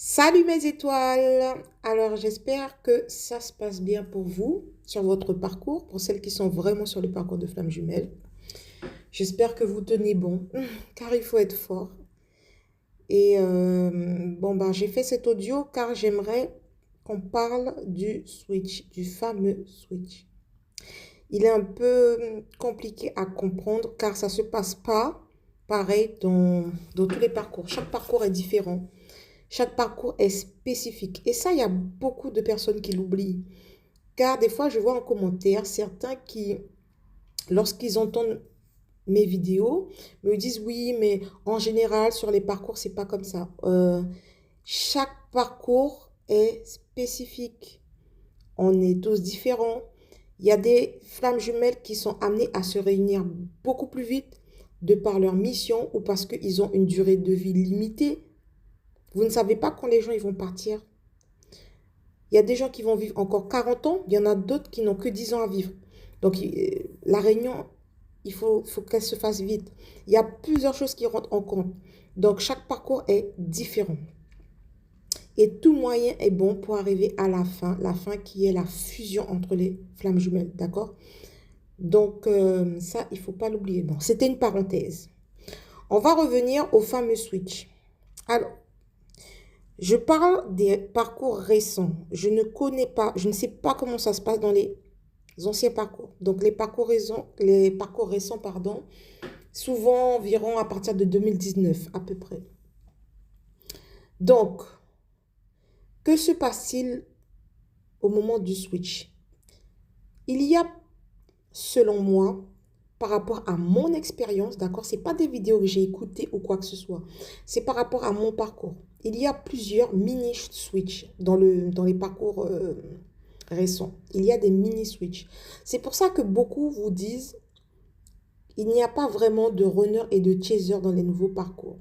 Salut mes étoiles! Alors j'espère que ça se passe bien pour vous sur votre parcours, pour celles qui sont vraiment sur le parcours de flammes jumelles. J'espère que vous tenez bon, car il faut être fort. Et j'ai fait cet audio car j'aimerais qu'on parle du switch, du fameux switch. Il est un peu compliqué à comprendre car ça ne se passe pas pareil dans tous les parcours. Chaque parcours est différent. Chaque parcours est spécifique. Et ça, il y a beaucoup de personnes qui l'oublient. Car des fois, je vois en commentaire certains qui, lorsqu'ils entendent mes vidéos, me disent oui, mais en général, sur les parcours, c'est pas comme ça. Chaque parcours est spécifique. On est tous différents. Il y a des flammes jumelles qui sont amenées à se réunir beaucoup plus vite de par leur mission ou parce qu'ils ont une durée de vie limitée. Vous ne savez pas quand les gens ils vont partir. Il y a des gens qui vont vivre encore 40 ans, il y en a d'autres qui n'ont que 10 ans à vivre. Donc, la réunion, il faut qu'elle se fasse vite. Il y a plusieurs choses qui rentrent en compte. Donc, chaque parcours est différent. Et tout moyen est bon pour arriver à la fin qui est la fusion entre les flammes jumelles, d'accord? Donc, ça, il ne faut pas l'oublier. Bon, c'était une parenthèse. On va revenir au fameux switch. Alors, je parle des parcours récents. Je ne sais pas comment ça se passe dans les anciens parcours. Donc, les parcours récents, pardon, souvent environ à partir de 2019 à peu près. Donc, que se passe-t-il au moment du switch? Il y a, selon moi, par rapport à mon expérience, d'accord, ce n'est pas des vidéos que j'ai écoutées ou quoi que ce soit. C'est par rapport à mon parcours. Il y a plusieurs mini-switch dans les parcours récents. Il y a des mini-switch. C'est pour ça que beaucoup vous disent il n'y a pas vraiment de runner et de chaser dans les nouveaux parcours.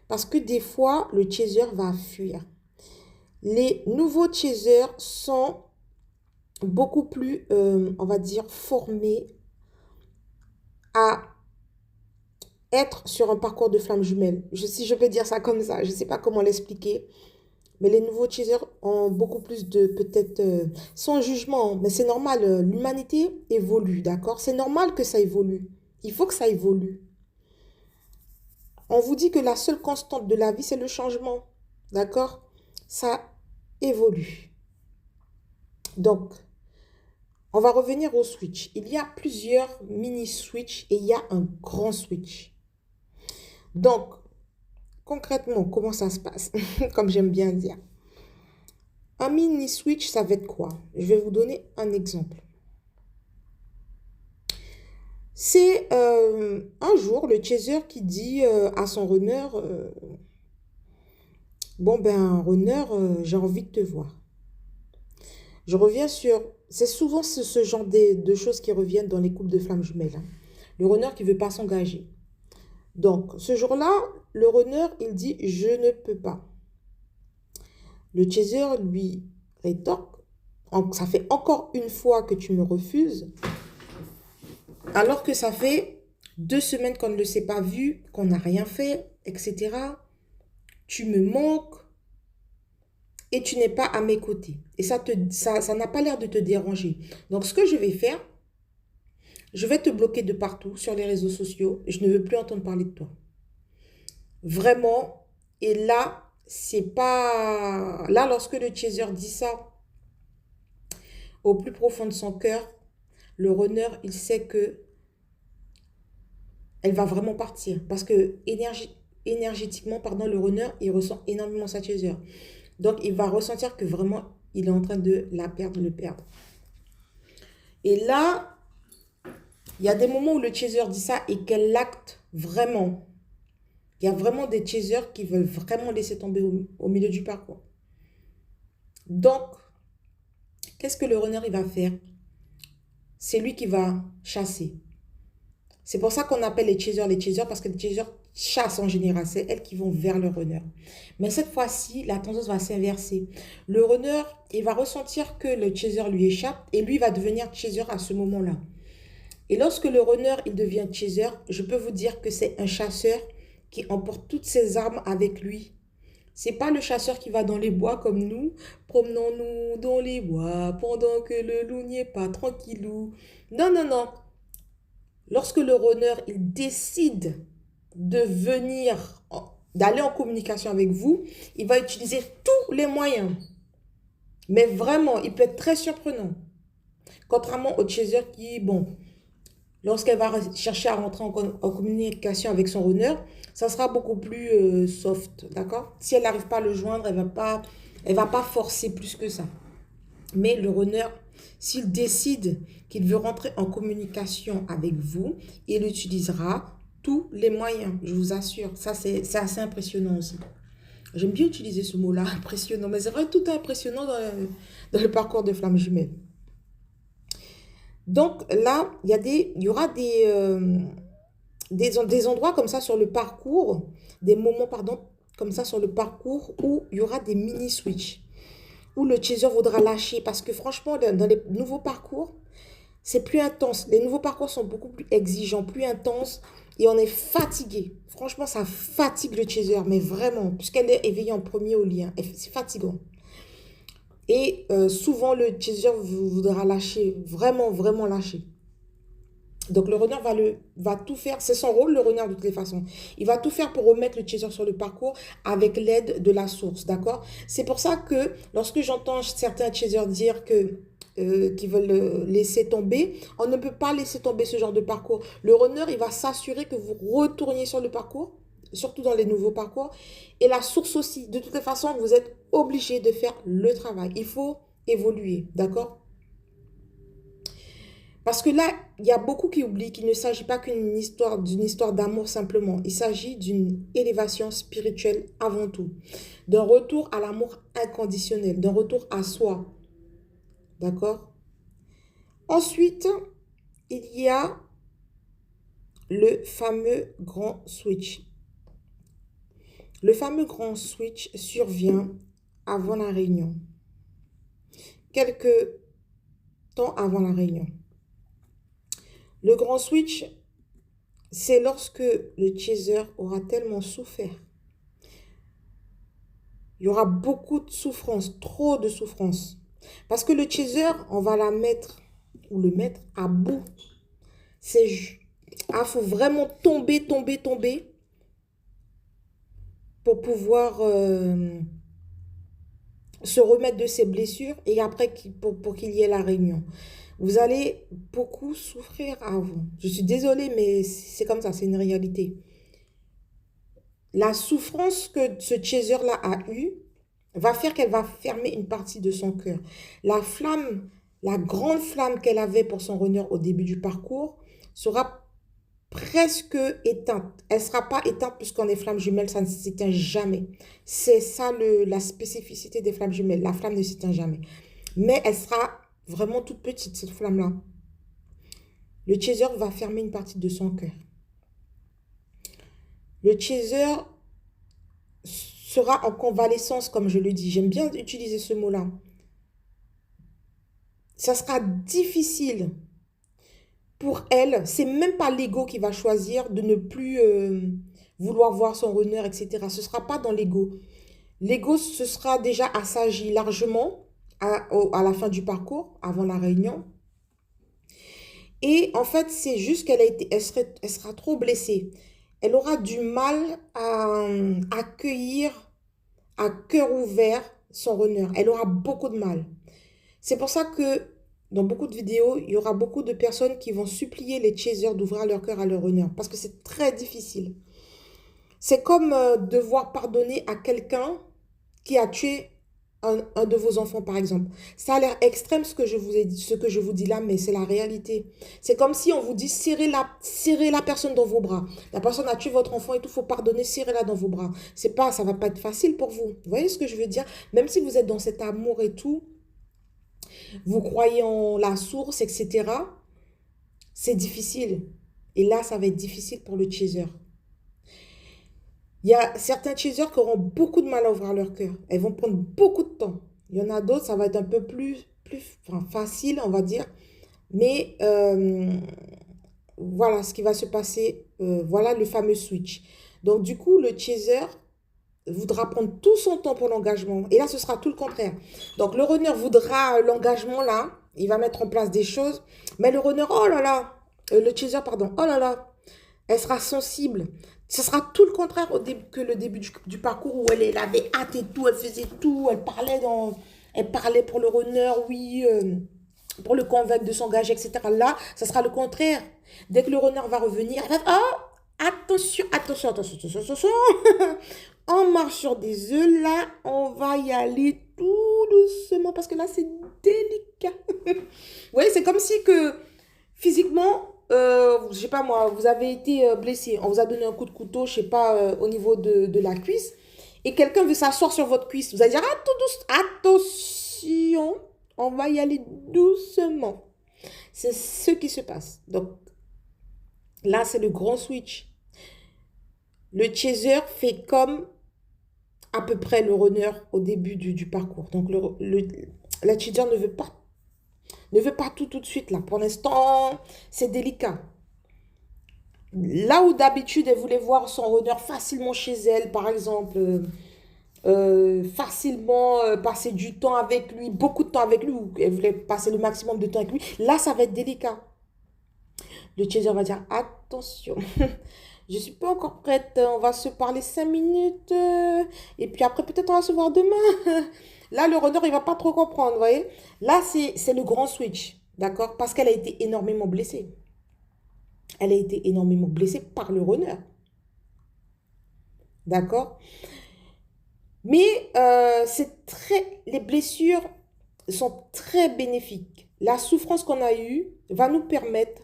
Parce que des fois, le chaser va fuir. Les nouveaux chasers sont beaucoup plus, on va dire, formés à être sur un parcours de flammes jumelles. Si je peux dire ça comme ça, je ne sais pas comment l'expliquer. Mais les nouveaux chasers ont beaucoup plus de, peut-être, sans jugement, mais c'est normal, l'humanité évolue, d'accord? C'est normal que ça évolue. Il faut que ça évolue. On vous dit que la seule constante de la vie, c'est le changement, d'accord? Ça évolue. Donc, on va revenir au switch. Il y a plusieurs mini-switch et il y a un grand switch. Donc, concrètement, comment ça se passe? Comme j'aime bien dire. Un mini switch, ça va être quoi? Je vais vous donner un exemple. C'est un jour le chaser qui dit à son runner, bon ben runner, j'ai envie de te voir. Je reviens sur, c'est souvent ce genre de choses qui reviennent dans les couples de flammes jumelles. Hein. Le runner qui ne veut pas s'engager. Donc, ce jour-là, le runner, il dit, je ne peux pas. Le chaser lui rétorque, ça fait encore une fois que tu me refuses, alors que ça fait 2 semaines qu'on ne le s'est pas vu, qu'on n'a rien fait, etc. Tu me manques et tu n'es pas à mes côtés. Et ça n'a pas l'air de te déranger. Donc, ce que je vais faire, je vais te bloquer de partout sur les réseaux sociaux. Je ne veux plus entendre parler de toi. Vraiment. Et là, c'est pas... Là, lorsque le chaser dit ça, au plus profond de son cœur, le runner, il sait que elle va vraiment partir. Parce que énergétiquement, pardon, le runner, il ressent énormément sa chaser. Donc, il va ressentir que vraiment, il est en train de la perdre, le perdre. Et là, il y a des moments où le chaser dit ça et qu'elle l'acte vraiment. Il y a vraiment des chasers qui veulent vraiment laisser tomber au milieu du parcours. Donc, qu'est-ce que le runner il va faire? C'est lui qui va chasser. C'est pour ça qu'on appelle les chasers parce que les chasers chassent en général. C'est elles qui vont vers le runner. Mais cette fois-ci, la tendance va s'inverser. Le runner, il va ressentir que le chaser lui échappe et lui va devenir chaser à ce moment-là. Et lorsque le runner, il devient chaser, je peux vous dire que c'est un chasseur qui emporte toutes ses armes avec lui C'est pas le chasseur qui va dans les bois comme nous. Promenons-nous dans les bois pendant que le loup n'y est pas tranquillou. Non, non, non. Lorsque le runner, il décide de venir, d'aller en communication avec vous, il va utiliser tous les moyens. Mais vraiment, il peut être très surprenant. Contrairement au chaser qui, bon, lorsqu'elle va chercher à rentrer en communication avec son runner, ça sera beaucoup plus soft, d'accord? Si elle n'arrive pas à le joindre, elle va pas forcer plus que ça. Mais le runner, s'il décide qu'il veut rentrer en communication avec vous, il utilisera tous les moyens, je vous assure. Ça, c'est assez impressionnant aussi. J'aime bien utiliser ce mot-là, impressionnant. Mais c'est vrai, tout est impressionnant dans le parcours de flammes jumelles. Donc là, il y aura des endroits comme ça sur le parcours, des moments, pardon, comme ça sur le parcours où il y aura des mini-switches, où le chaser voudra lâcher. Parce que franchement, dans les nouveaux parcours, c'est plus intense. Les nouveaux parcours sont beaucoup plus exigeants, plus intenses, et on est fatigué. Franchement, ça fatigue le chaser, mais vraiment, puisqu'elle est éveillée en premier au lien. C'est fatigant. Et souvent, le chaser voudra lâcher, vraiment, vraiment lâcher. Donc, le runner va tout faire. C'est son rôle, le runner, de toutes les façons. Il va tout faire pour remettre le chaser sur le parcours avec l'aide de la source, d'accord? C'est pour ça que lorsque j'entends certains chasers dire qu'ils veulent laisser tomber, on ne peut pas laisser tomber ce genre de parcours. Le runner, il va s'assurer que vous retourniez sur le parcours, surtout dans les nouveaux parcours. Et la source aussi. De toutes les façons, vous êtes obligé de faire le travail. Il faut évoluer, d'accord? Parce que là, il y a beaucoup qui oublient qu'il ne s'agit pas d'une histoire d'amour simplement. Il s'agit d'une élévation spirituelle avant tout. D'un retour à l'amour inconditionnel, d'un retour à soi. D'accord? Ensuite, il y a le fameux grand switch. Le fameux grand switch survient avant la réunion. Quelques temps avant la réunion. Le grand switch, c'est lorsque le chaser aura tellement souffert. Il y aura beaucoup de souffrance, trop de souffrance. Parce que le chaser, on va la mettre ou le mettre à bout. Faut vraiment tomber, tomber, tomber pour pouvoir se remettre de ses blessures et après pour qu'il y ait la réunion. Vous allez beaucoup souffrir avant. Je suis désolée, mais c'est comme ça, c'est une réalité. La souffrance que ce chaser-là a eue va faire qu'elle va fermer une partie de son cœur. La flamme, la grande flamme qu'elle avait pour son runner au début du parcours sera presque éteinte. Elle ne sera pas éteinte puisqu'on est flammes jumelles, ça ne s'éteint jamais. C'est ça la spécificité des flammes jumelles. La flamme ne s'éteint jamais. Mais elle sera vraiment toute petite, cette flamme-là. Le chaser va fermer une partie de son cœur. Le chaser sera en convalescence, comme je le dis. J'aime bien utiliser ce mot-là. Ça sera difficile pour elle. C'est même pas l'ego qui va choisir de ne plus vouloir voir son runner, etc. Ce ne sera pas dans l'ego. L'ego se sera déjà assagi largement à la fin du parcours, avant la réunion. Et en fait, c'est juste elle sera trop blessée. Elle aura du mal à accueillir à cœur ouvert son runner. Elle aura beaucoup de mal. C'est pour ça que dans beaucoup de vidéos, il y aura beaucoup de personnes qui vont supplier les chasers d'ouvrir leur cœur à leur runner. Parce que c'est très difficile. C'est comme devoir pardonner à quelqu'un qui a tué un de vos enfants, par exemple. Ça a l'air extrême ce que je vous dis là, mais c'est la réalité. C'est comme si on vous dit serrez la personne dans vos bras. La personne a tué votre enfant et tout, il faut pardonner, serrez-la dans vos bras. Ça va pas être facile pour vous. Vous voyez ce que je veux dire? Même si vous êtes dans cet amour et tout, vous croyez en la source, etc. C'est difficile. Et là, ça va être difficile pour le chaser. Il y a certains chasers qui auront beaucoup de mal à ouvrir leur cœur. Elles vont prendre beaucoup de temps. Il y en a d'autres, ça va être un peu plus facile, on va dire. Mais voilà ce qui va se passer. Voilà le fameux switch. Donc, du coup, le chaser, voudra prendre tout son temps pour l'engagement. Et là, ce sera tout le contraire. Donc, le runner voudra l'engagement là. Il va mettre en place des choses. Mais le runner, oh là là, le chaser, pardon, oh là là, elle sera sensible. Ce sera tout le contraire que le début du parcours où elle avait hâte et tout, elle faisait tout, elle parlait pour le runner, oui, pour le convaincre de s'engager, etc. Là, ça sera le contraire. Dès que le runner va revenir, elle va, oh, attention, attention, attention, attention, attention. On marche sur des œufs, là, on va y aller tout doucement parce que là, c'est délicat. Vous voyez, c'est comme si que physiquement, je sais pas moi, vous avez été blessé, on vous a donné un coup de couteau, je sais pas, au niveau de la cuisse, et quelqu'un veut s'asseoir sur votre cuisse. Vous allez dire, attention, on va y aller doucement. C'est ce qui se passe. Donc, là, c'est le grand switch. Le chaser fait comme à peu près le runner au début du parcours. Donc, la chaser ne veut pas tout de suite là. Pour l'instant, c'est délicat. Là où d'habitude, elle voulait voir son runner facilement chez elle, par exemple, facilement passer du temps avec lui, beaucoup de temps avec lui, ou elle voulait passer le maximum de temps avec lui, là, ça va être délicat. Le chaser va dire, attention, je ne suis pas encore prête, on va se parler 5 minutes, et puis après, peut-être on va se voir demain. Là, le runner, il ne va pas trop comprendre, vous voyez. Là, c'est le grand switch, d'accord? Parce qu'elle a été énormément blessée. Elle a été énormément blessée par le runner. D'accord? Mais les blessures sont très bénéfiques. La souffrance qu'on a eue va nous permettre,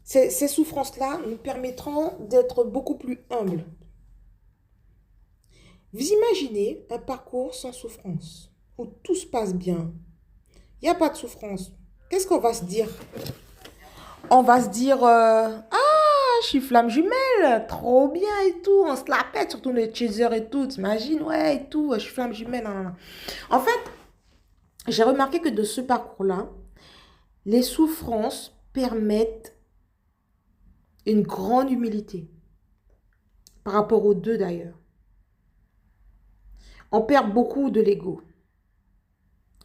ces souffrances-là nous permettront d'être beaucoup plus humbles. Vous imaginez un parcours sans souffrance, où tout se passe bien. Il n'y a pas de souffrance. Qu'est-ce qu'on va se dire? On va se dire, ah, je suis flamme jumelle, trop bien et tout. On se la pète, surtout les chasers et tout. T'imagines, ouais, et tout, je suis flamme jumelle. Nan, nan, nan. En fait, j'ai remarqué que de ce parcours-là, les souffrances permettent une grande humilité. Par rapport aux deux d'ailleurs. On perd beaucoup de l'ego.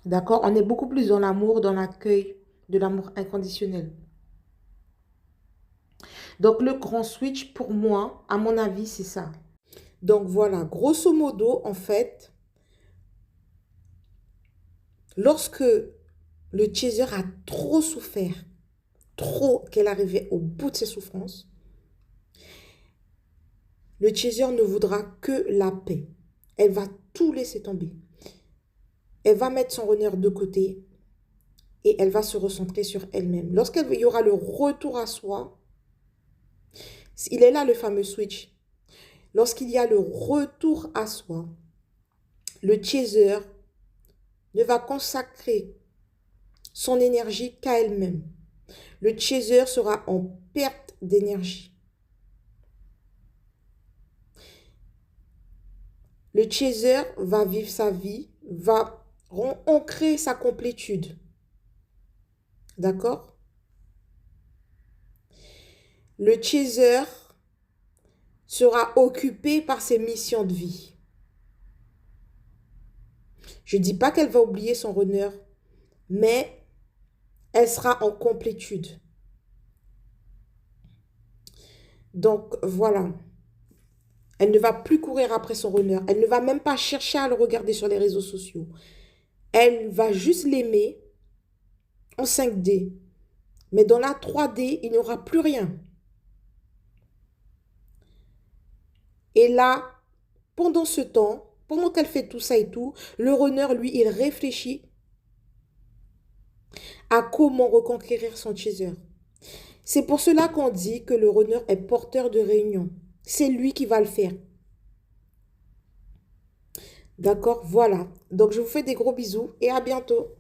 D'accord? On est beaucoup plus dans l'amour, dans l'accueil, de l'amour inconditionnel. Donc, le grand switch, pour moi, à mon avis, c'est ça. Donc, voilà, grosso modo, en fait, lorsque le chaser a trop souffert, trop qu'elle arrivait au bout de ses souffrances, le chaser ne voudra que la paix. Elle va tout laisser tomber. Elle va mettre son runner de côté et elle va se recentrer sur elle-même. Lorsqu'il y aura le retour à soi, il est là le fameux switch. Lorsqu'il y a le retour à soi, le chaser ne va consacrer son énergie qu'à elle-même. Le chaser sera en perte d'énergie. Le chaser va vivre sa vie, va ancrer sa complétude. D'accord? Le chaser sera occupé par ses missions de vie. Je ne dis pas qu'elle va oublier son runner, mais elle sera en complétude. Donc, voilà. Elle ne va plus courir après son runner. Elle ne va même pas chercher à le regarder sur les réseaux sociaux. Elle va juste l'aimer en 5D. Mais dans la 3D, il n'y aura plus rien. Et là, pendant ce temps, pendant qu'elle fait tout ça et tout, le runner, lui, il réfléchit à comment reconquérir son chaser. C'est pour cela qu'on dit que le runner est porteur de réunion. C'est lui qui va le faire. D'accord? Voilà. Donc, je vous fais des gros bisous et à bientôt.